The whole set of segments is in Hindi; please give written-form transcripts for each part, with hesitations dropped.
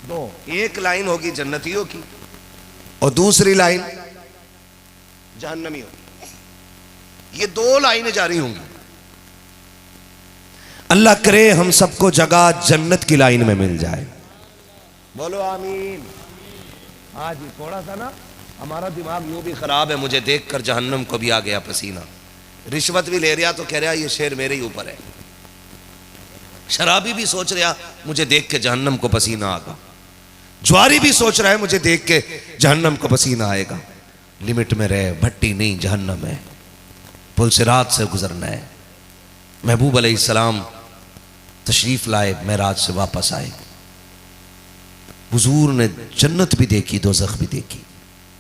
दो, एक लाइन होगी जन्नतियों की और दूसरी लाइन जहन्नमियों की। ये दो लाइनें जारी होंगी। अल्लाह करे हम सबको जगह जन्नत की लाइन में मिल जाए। बोलो आमीन। आज थोड़ा सा ना हमारा दिमाग यूं भी खराब है, मुझे देखकर जहन्नम को भी आ गया पसीना। रिश्वत भी ले रहा तो कह रहा ये शेर मेरे ही ऊपर है। शराबी भी सोच रहा मुझे देख के जहन्नम को पसीना आएगा। ज्वारी भी सोच रहा है मुझे देख के जहन्नम को पसीना आएगा। लिमिट में रहे, भट्टी नहीं जहन्नम है, पुल सिरात से गुजरना है। महबूब अलैहिस्सलाम तशरीफ लाए, मेराज से वापस आए। हुजूर ने जन्नत भी देखी, दोज़ख भी देखी।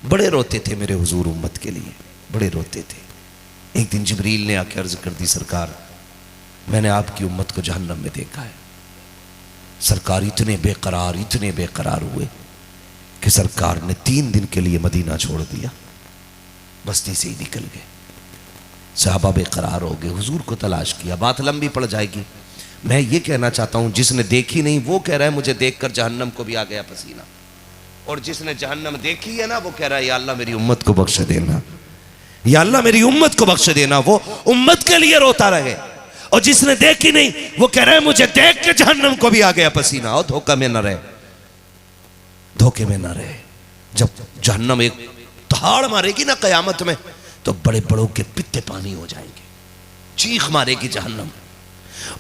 बड़े रोते थे मेरे हुजूर उम्मत के लिए, बड़े रोते थे। एक दिन जिब्रील ने आके अर्ज कर दी, सरकार मैंने आपकी उम्मत को जहन्नम में देखा है। सरकार इतने बेकरार हुए कि सरकार ने 3 दिन के लिए मदीना छोड़ दिया, बस्ती से ही निकल गए। सहाबा बेकरार हो गए, हुजूर को तलाश किया। बात लंबी पड़ जाएगी। मैं ये कहना चाहता हूं, जिसने देखी नहीं वो कह रहा है मुझे देखकर जहन्नम को भी आ गया पसीना, और जिसने जहन्नम देखी है ना वो कह रहा है या अल्लाह मेरी उम्मत को बख्श देना, या अल्लाह मेरी उम्मत को बख्श देना। वो उम्मत के लिए रोता रहे। और जिसने देखी नहीं वो कह रहा है मुझे देख के जहन्नम को भी आ गया पसीना। और धोखा में न रहे, धोखे में न रहे। जब जहन्नम एक दहाड़ मारेगी ना कयामत में, तो बड़े बड़ों के पित्ते पानी हो जाएंगे। चीख मारेगी जहन्नम,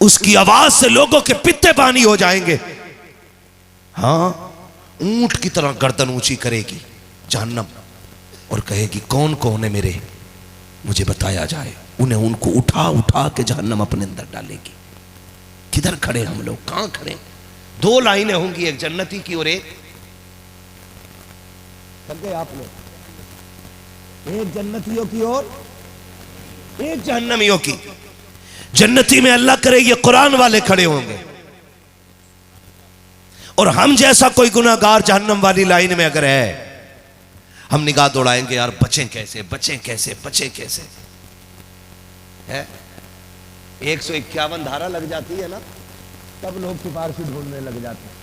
उसकी आवाज से लोगों के पित्ते पानी हो जाएंगे। हाँ, ऊंट की तरह गर्दन ऊंची करेगी जहन्नम और कहेगी कौन कौन है मेरे, मुझे बताया जाए। उन्हें उनको उठा उठा के जहन्नम अपने अंदर डालेगी। किधर खड़े हम लोग, कहां खड़े? 2 लाइनें होंगी, एक जन्नती की और एक आप लोग, एक जन्नतियों की और एक जहन्नमियों की। जन्नती में अल्लाह करे ये कुरान वाले खड़े होंगे, और हम जैसा कोई गुनाहगार जहन्नम वाली लाइन में अगर है, हम निगाह दौड़ाएंगे यार बचें कैसे, बचें कैसे, बचें कैसे। है 151 धारा लग जाती है ना, तब लोग सिफारिशी ढूंढने लग जाते हैं।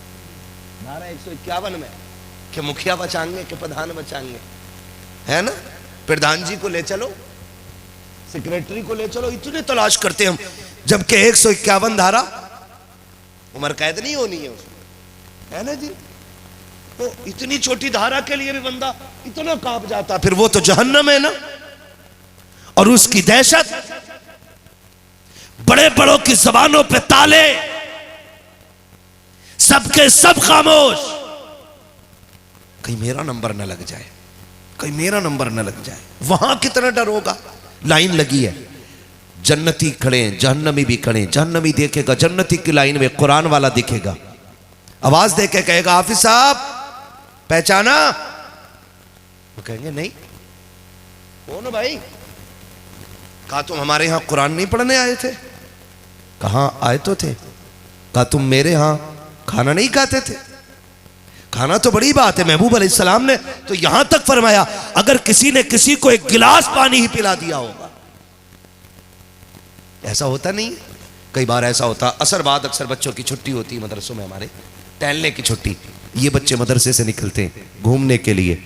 धारा 151 में कि मुखिया बचाएंगे कि प्रधान बचाएंगे, है ना। प्रधान जी को ले चलो, सेक्रेटरी को ले चलो, इतने तलाश करते हम, जबकि 151 धारा उम्र कैद नहीं होनी है उसमें, है ना जी। तो इतनी छोटी धारा के लिए भी बंदा इतना कांप जाता, फिर वो तो जहन्नम है ना। और उसकी दहशत, बड़े बड़ों की जबानों पे ताले, सबके सब खामोश। कहीं मेरा नंबर न लग जाए, कहीं मेरा नंबर न लग जाए। वहां कितना डर होगा। लाइन लगी है, जन्नती खड़े, जहन्नमी भी खड़े। जहन्नमी देखेगा जन्नती की लाइन में, कुरान वाला दिखेगा, आवाज दे के कहेगा हाफिज साहब पहचाना? वो कहेंगे नहीं। कौन भाई? कहा तुम हमारे यहां कुरान नहीं पढ़ने आए थे? कहां आए तो थे। कहा तुम मेरे यहां खाना नहीं खाते थे? खाना तो बड़ी बात है, महबूब अलैहिस्सलाम ने तो यहां तक फरमाया अगर किसी ने किसी को एक गिलास पानी ही पिला दिया होगा। ऐसा होता नहीं है? कई बार ऐसा होता, असर बाद अक्सर बच्चों की छुट्टी होती है मदरसों में, हमारे टहलने की छुट्टी, ये बच्चे मदरसे से निकलते हैं घूमने के लिए,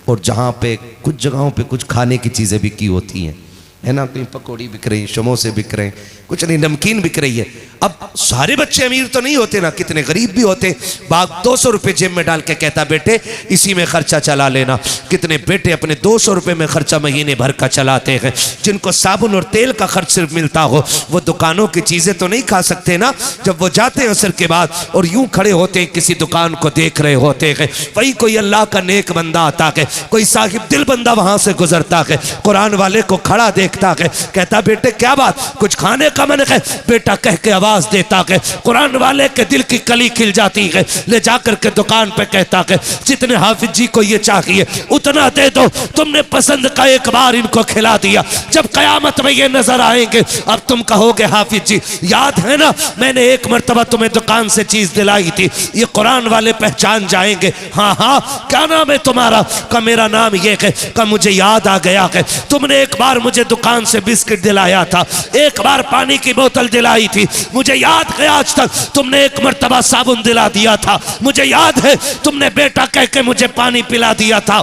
और जहां पे कुछ जगहों पे कुछ खाने की चीजें बिकी होती हैं, है ना, कहीं पकौड़ी बिक रही, समोसे बिक रहे, कुछ नहीं नमकीन बिक रही है। अब सारे बच्चे अमीर तो नहीं होते ना, कितने गरीब भी होते। बाप 200 रुपये जेब में डाल के कहता बेटे इसी में खर्चा चला लेना। कितने बेटे अपने 200 रुपये में खर्चा महीने भर का चलाते हैं। जिनको साबुन और तेल का खर्च सिर्फ मिलता हो, वो दुकानों की चीजें तो नहीं खा सकते ना। जब वो जाते हैं असर के बाद और यूं खड़े होते हैं, किसी दुकान को देख रहे होते हैं, वही कोई अल्लाह का नेक बंदा आता है, कोई साहिब दिल बंदा वहां से गुजरता है, कुरान वाले को खड़ा देखता है, कहता बेटे क्या बात, कुछ खाने का मन है? बेटा कह के आवाज देता है, कुरान वाले के दिल की कली खिल जाती है, ले जाकर के दुकान पे कहता है जितने हाफिज जी को ये चाहिए उतना दे दो, तुमने पसंद का एक बार इनको खिला दिया, जब कयामत में ये नजर आएंगे अब तुम कहोगे हाफिज जी याद है ना मैंने एक मर्तबा तुम्हें दुकान से चीज दिलाई थी, ये कुरान वाले पहचान जाएंगे। हाँ हाँ क्या नाम है तुम्हारा? का मेरा नाम ये है। का मुझे याद आ गया है, तुमने एक बार मुझे दुकान दुकान से बिस्किट दिलाया था, एक बार पानी की बोतल दिलाई थी, मुझे याद है आज तक। तुमने एक मर्तबा साबुन दिला दिया था, मुझे याद है। तुमने बेटा कह के मुझे पानी पिला दिया था।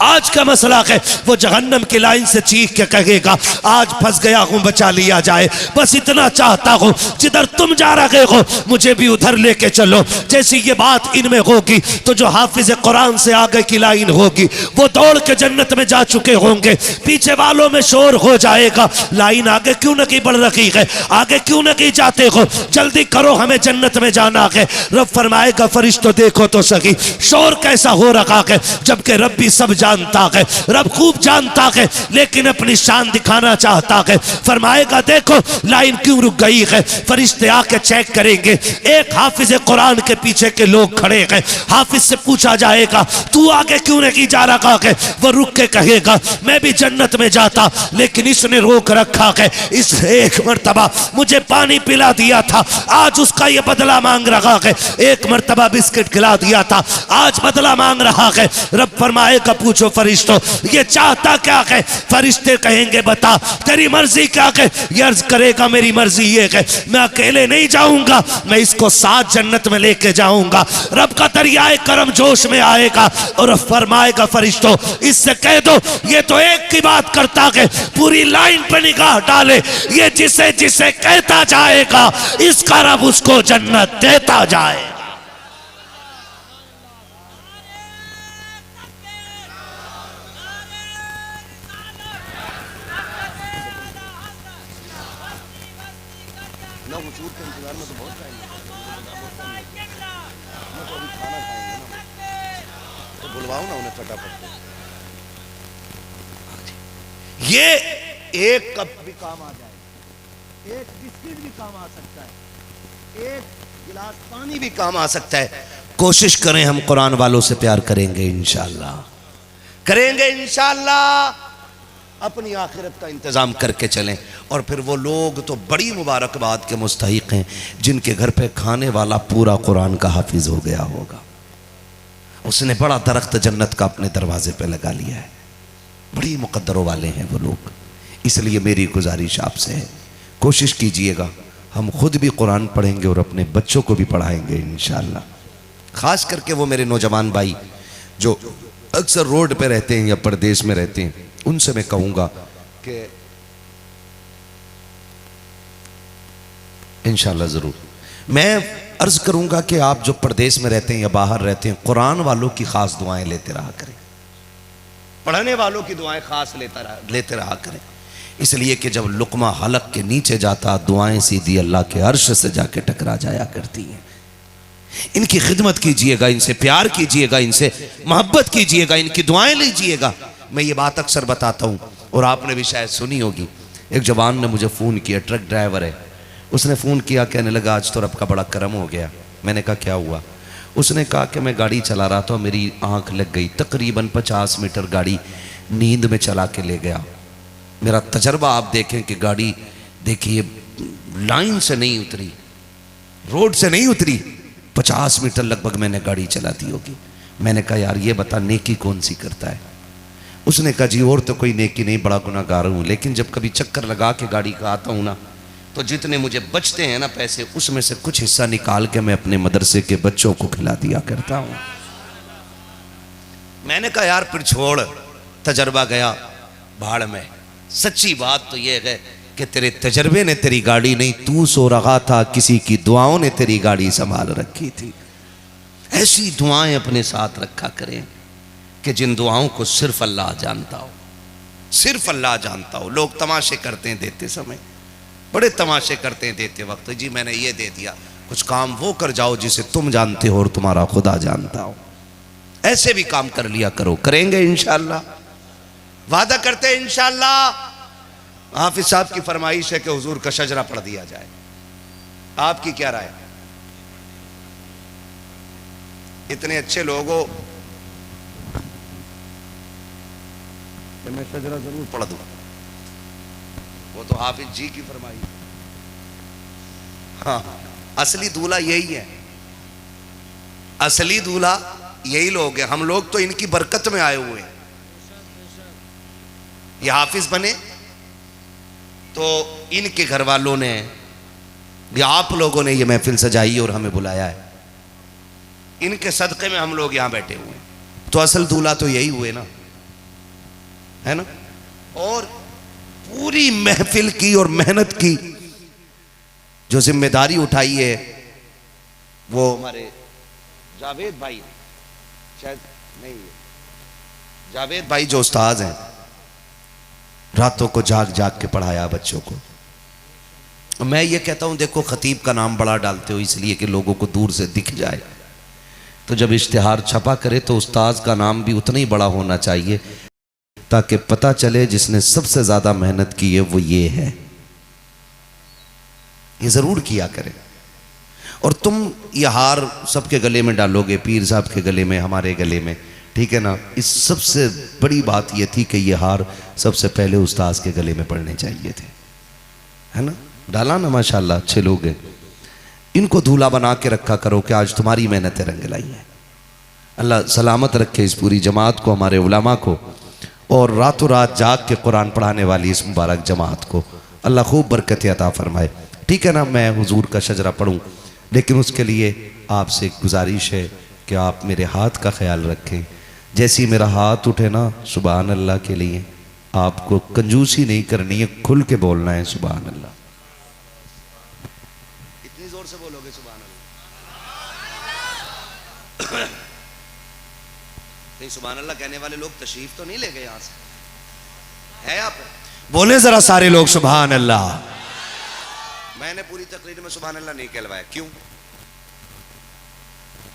आज का मसला है वो जहन्नम की लाइन से चीख के कहेगा आज फंस गया हूं, बचा लिया जाए। बस इतना चाहता हूं जिधर तुम जा रहे हो मुझे भी उधर लेके चलो। जैसी ये बात इनमें होगी तो जो हाफिज कुरान से आगे की लाइन होगी वो दौड़ के जन्नत में जा चुके होंगे। पीछे वालों में शोर हो जाएगा, लाइन आगे क्यों नहीं बढ़ रही है, आगे क्यों नहीं जाते हो, जल्दी करो हमें जन्नत में जाना है। रब फरमाएगा फरिश्तों देखो तो सही शोर कैसा हो रखा है, जबकि रब भी सब जानता है, रब खूब जानता है, लेकिन अपनी शान दिखाना चाहता है। फरमाएगा देखो लाइन क्यों रुक गई है। फरिश्ते आके चेक करेंगे, एक हाफिज कुरान के पीछे के लोग खड़े हैं। हाफिज से पूछा जाएगा तू आगे क्यों नहीं जा रहा है, वो रुक के कहेगा मैं भी जन्नत में जाता लेकिन इसने रोक रखा है। इसने एक मर्तबा मुझे पानी पिला दिया था, आज उसका ये बदला मांग रहा है। एक मर्तबा बिस्किट खिला दिया था, आज बदला मांग रहा है। रब फरमाएगा पूछो फरिश्तों ये चाहता क्या है। फरिश्ते कहेंगे बता तेरी मर्जी क्या है। ये अर्ज करेगा मेरी मर्जी ये है मैं अकेले नहीं जाऊंगा, मैं इसको साथ जन्नत में लेके जाऊंगा। रब का दरियाए करम जोश में आएगा और फरमाएगा फरिश्तों इससे कह दो ये तो एक की बात करता है, पूरी लाइन पे निगाह डाले, ये जिसे जिसे कहता जाएगा इसका रब उसको जन्नत देता जाए। ये एक कप भी काम आ जाए, एक बिस्किट भी काम आ सकता है, एक गिलास पानी भी काम आ सकता है। कोशिश करें हम कुरान वालों से प्यार करेंगे इंशाअल्लाह, करेंगे इंशाअल्लाह। अपनी आखिरत का इंतजाम करके चलें। और फिर वो लोग तो बड़ी मुबारकबाद के मुस्तहिक हैं जिनके घर पे खाने वाला पूरा कुरान का हाफिज हो गया होगा। उसने बड़ा दरख्त जन्नत का अपने दरवाजे पे लगा लिया है। बड़ी मुकद्दरों वाले हैं वो लोग। इसलिए मेरी गुजारिश आपसे है कोशिश कीजिएगा हम खुद भी कुरान पढ़ेंगे और अपने बच्चों को भी पढ़ाएंगे इंशाअल्लाह। ख़ास करके वो मेरे नौजवान भाई जो अक्सर रोड पे रहते हैं या परदेश में रहते हैं उनसे मैं कहूँगा कि इंशाअल्लाह ज़रूर मैं अर्ज़ करूँगा कि आप जो परदेश में रहते हैं या बाहर रहते हैं कुरान वालों की ख़ास दुआएं लेते रहा करें, पढ़ने वालों की दुआएं खास लेते रहा करें। इसलिए कि जब लुकमा हलक के नीचे जाता दुआएं सीधी अल्लाह के अर्श से जाके टकरा जाया करती हैं। इनकी खिदमत कीजिएगा, इनसे प्यार कीजिएगा, इनसे मोहब्बत कीजिएगा, इनकी दुआएं लीजिएगा। मैं ये बात अक्सर बताता हूँ और आपने भी शायद सुनी होगी। एक जवान ने मुझे फ़ोन किया, ट्रक ड्राइवर है, उसने फ़ोन किया, कहने लगा आज तो रब का बड़ा करम हो गया। मैंने कहा क्या हुआ? उसने कहा कि मैं गाड़ी चला रहा था, मेरी आंख लग गई, तकरीबन 50 मीटर गाड़ी नींद में चला के ले गया। मेरा तजर्बा आप देखें कि गाड़ी देखिए लाइन से नहीं उतरी, रोड से नहीं उतरी, 50 मीटर लगभग मैंने गाड़ी चला दी होगी। मैंने कहा यार ये बता नेकी कौन सी करता है? उसने कहा जी और तो कोई नेकी नहीं, बड़ा गुनाहगार हूँ, लेकिन जब कभी चक्कर लगा के गाड़ी का आता हूँ ना तो जितने मुझे बचते हैं ना पैसे उसमें से कुछ हिस्सा निकाल के मैं अपने मदरसे के बच्चों को खिला दिया करता हूँ। मैंने कहा यार फिर छोड़, तजर्बा गया भाड़ में। सच्ची बात तो यह है कि तेरे तजर्बे ने तेरी गाड़ी नहीं, तू सो रहा था, किसी की दुआओं ने तेरी गाड़ी संभाल रखी थी। ऐसी दुआएं अपने साथ रखा करें कि जिन दुआओं को सिर्फ अल्लाह जानता हो, सिर्फ अल्लाह जानता हो। लोग तमाशे करते हैं देते समय, बड़े तमाशे करते हैं देते वक्त, जी मैंने ये दे दिया। कुछ काम वो कर जाओ जिसे तुम जानते हो और तुम्हारा खुदा जानता हो। ऐसे भी काम कर लिया करो, करेंगे इंशाअल्लाह, वादा करते हैं इंशाअल्लाह। हाफिज साहब की फरमाइश है कि हुजूर का शजरा पढ़ दिया जाए, आपकी क्या राय? इतने अच्छे लोगों मैं शजरा जरूर पढ़ दूँ, वो तो हाफिज जी की फरमाइश। हाँ असली दूल्हा यही है, असली दूल्हा यही लोग हैं। हम लोग तो इनकी बरकत में आए हुए हैं। ये हाफिज बने, तो इनके घर वालों ने या आप लोगों ने ये महफिल सजाई और हमें बुलाया है, इनके सदक़े में हम लोग यहाँ बैठे हुए हैं। तो असल दूल्हा तो यही हुए ना, है ना। और पूरी महफिल की और मेहनत की जो जिम्मेदारी उठाई है वो हमारे जावेद भाई, शायद नहीं, जावेद भाई जो उस्ताद हैं, रातों को जाग जाग के पढ़ाया बच्चों को। मैं ये कहता हूं देखो, खतीब का नाम बड़ा डालते हो इसलिए कि लोगों को दूर से दिख जाए, तो जब इश्तिहार छपा करे तो उस्ताद का नाम भी उतना ही बड़ा होना चाहिए ताकि पता चले जिसने सबसे ज्यादा मेहनत की है वो ये है। ये जरूर किया करें। और तुम ये हार सबके गले में डालोगे, पीर साहब के गले में, हमारे गले में, ठीक है ना। इस सबसे बड़ी बात ये थी कि ये हार सबसे पहले उस्ताद के गले में पड़ने चाहिए थे, है ना। डाला ना, माशाल्लाह, अच्छे लोग हैं। इनको दूल्हा बना के रखा करो कि आज तुम्हारी मेहनतें रंग लाई हैं। अल्लाह सलामत रखे इस पूरी जमात को, हमारे उलमा को, और रातों रात जाग के कुरान पढ़ाने वाली इस मुबारक जमात को अल्लाह खूब बरकत अता फरमाए, ठीक है ना। मैं हुजूर का शजरा पढ़ूँ, लेकिन उसके लिए आपसे एक गुजारिश है कि आप मेरे हाथ का ख्याल रखें। जैसी मेरा हाथ उठे ना सुभान अल्लाह के लिए, आपको कंजूसी नहीं करनी है, खुल के बोलना है सुभान अल्लाह। इतनी जोर से बोलोगे सुभान अल्लाह। नहीं, सुभान अल्लाह कहने वाले लोग तशरीफ तो नहीं ले गए यहां से, है आप? बोले जरा सारे लोग सुभान अल्लाह। मैंने पूरी तकरीर में सुभान अल्लाह नहीं कहलवाया, क्यों?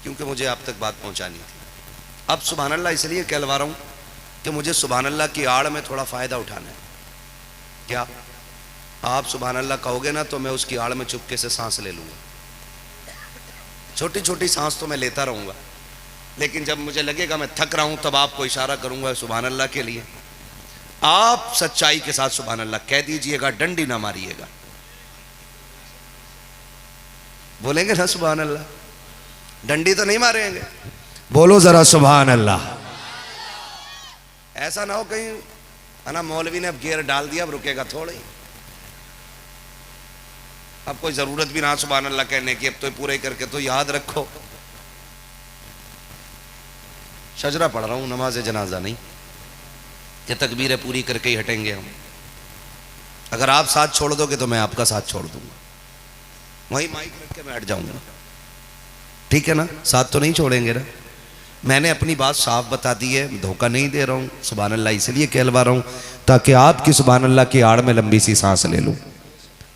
क्योंकि मुझे आप तक बात पहुंचानी थी। अब सुभान अल्लाह इसलिए कहलवा रहा हूं कि मुझे सुभान अल्लाह की आड़ में थोड़ा फायदा उठाना है। क्या आप सुभान अल्लाह कहोगे ना तो मैं उसकी आड़ में चुपके से सांस ले लूंगा। छोटी छोटी सांस तो मैं लेता रहूंगा, लेकिन जब मुझे लगेगा मैं थक रहा हूं तब आपको इशारा करूंगा सुभान अल्लाह के लिए। आप सच्चाई के साथ सुभान अल्लाह कह दीजिएगा, डंडी ना मारिएगा। बोलेंगे ना सुभान अल्लाह? डंडी तो नहीं मारेंगे, बोलो जरा सुभान अल्लाह। ऐसा ना हो कहीं है ना, मौलवी ने अब गियर डाल दिया, अब रुकेगा थोड़ा ही, अब कोई जरूरत भी ना सुभान अल्लाह कहने की, अब तो पूरे करके तो याद रखो शजरा पढ़ रहा हूं, नमाज जनाजा नहीं कि तकबीरें पूरी करके ही हटेंगे हम। अगर आप साथ छोड़ दोगे तो मैं आपका साथ छोड़ दूंगा, वही माइक रख के मैं हट जाऊंगा, ठीक है ना। साथ तो नहीं छोड़ेंगे ना। मैंने अपनी बात साफ बता दी है, धोखा नहीं दे रहा हूँ। सुभान अल्लाह इसलिए कहलवा रहा हूँ ताकि आपकी सुभान अल्लाह की आड़ में लंबी सी सांस ले लूँ,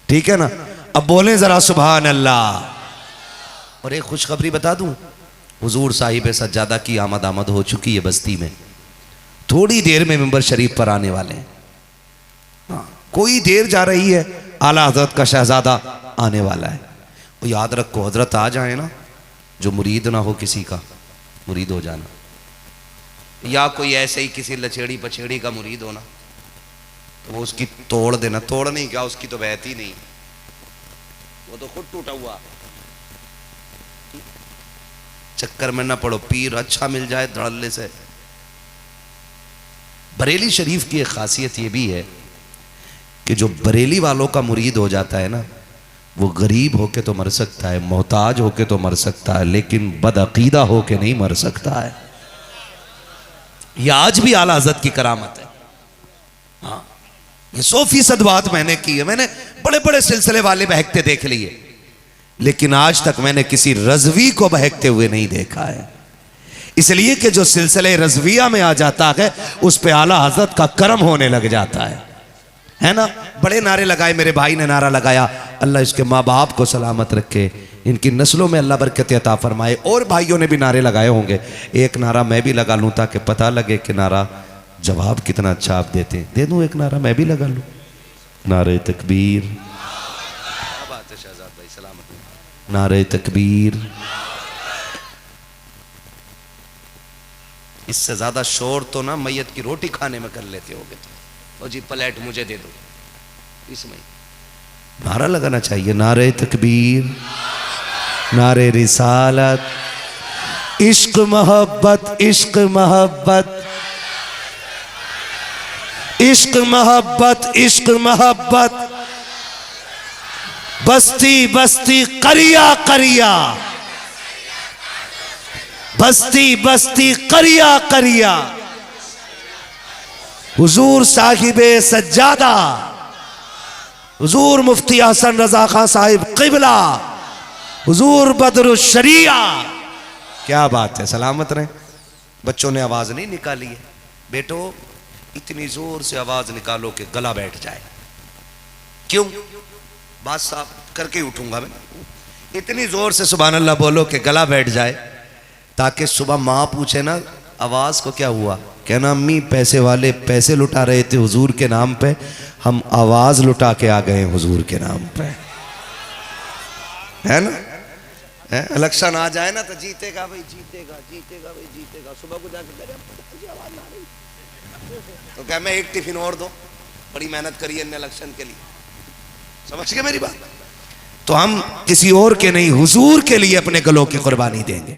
ठीक है ना। अब बोलें जरा सुभान अल्लाह। और एक खुशखबरी बता दूँ, हुजूर साहिब सज्जादा की आमद हो चुकी है बस्ती में, थोड़ी देर में मिंबर शरीफ पर आने वाले हैं। हाँ, कोई देर जा रही है, आला हजरत का शहजादा आने वाला है। वो याद रखो, हजरत आ जाए ना, जो मुरीद ना हो किसी का, मुरीद हो जाना, या कोई ऐसे ही किसी लचेड़ी पछेड़ी का मुरीद होना तो वो उसकी तोड़ देना। तोड़ नहीं क्या, उसकी तो बहती नहीं, वो तो खुद टूटा हुआ। चक्कर में ना पड़ो, पीर अच्छा मिल जाए धड़ल्ले से। बरेली शरीफ की एक खासियत ये भी है कि जो बरेली वालों का मुरीद हो जाता है ना, वो गरीब होके तो मर सकता है, मोहताज होके तो मर सकता है, लेकिन बदअकीदा होके नहीं मर सकता है। यह आज भी आला हज़रत की करामत है। हाँ, ये 100% बात मैंने की है। मैंने बड़े बड़े सिलसिले वाले बहकते देख लिए, लेकिन आज तक मैंने किसी रज़वी को बहकते हुए नहीं देखा है। इसलिए कि जो सिलसिले रज़विया में आ जाता है उस पे आला हज़रत का करम होने लग जाता है ना। बड़े नारे लगाए, मेरे भाई ने नारा लगाया, अल्लाह इसके माँ बाप को सलामत रखे, इनकी नस्लों में अल्लाह बरकत अता फरमाए। और भाइयों ने भी नारे लगाए होंगे, एक नारा मैं भी लगा लूँ ताकि पता लगे कि नारा जवाब कितना अच्छा आप देते हैं। दे दूँ एक नारा मैं भी लगा लूँ, नारे तकबीर, नारे तकबीर। इससे ज्यादा शोर तो ना मैयत की रोटी खाने में कर लेते होगे। तो जी प्लेट मुझे दे दो, इसमें नारा लगाना चाहिए, नारे तकबीर, नारे रिसालत, इश्क मोहब्बत, इश्क मोहब्बत, इश्क मोहब्बत, इश्क मोहब्बत। बस्ती बस्ती करिया करिया, बस्ती बस्ती करिया करिया, हुजूर साहिबे सज्जादा, हुजूर मुफ्ती हसन रजा खां साहिब किबला, हुजूर बदरुश शरिया। क्या बात है, सलामत रहे। बच्चों ने आवाज नहीं निकाली है। बेटो इतनी जोर से आवाज निकालो कि गला बैठ जाए। क्यों? बात साफ करके उठूंगा मैं। इतनी जोर से सुभान अल्लाह बोलो कि गला बैठ जाए, ताकि सुबह माँ पूछे ना आवाज को क्या हुआ, कहना अम्मी पैसे वाले पैसे लुटा रहे थे हुजूर के नाम पे, हम आवाज लुटा के आ गए हुजूर के नाम पे। है ना? इलेक्शन आ जाए ना तो जीतेगा भाई, जीतेगा जीतेगा भाई, जीतेगा। सुबह को जाकर आवाज आ रही तो क्या मैं एक टिफिन और दो, बड़ी मेहनत करी है इलेक्शन के लिए। समझ गए मेरी बात? तो हम किसी और के नहीं हुजूर के लिए अपने गलों की कुर्बानी देंगे।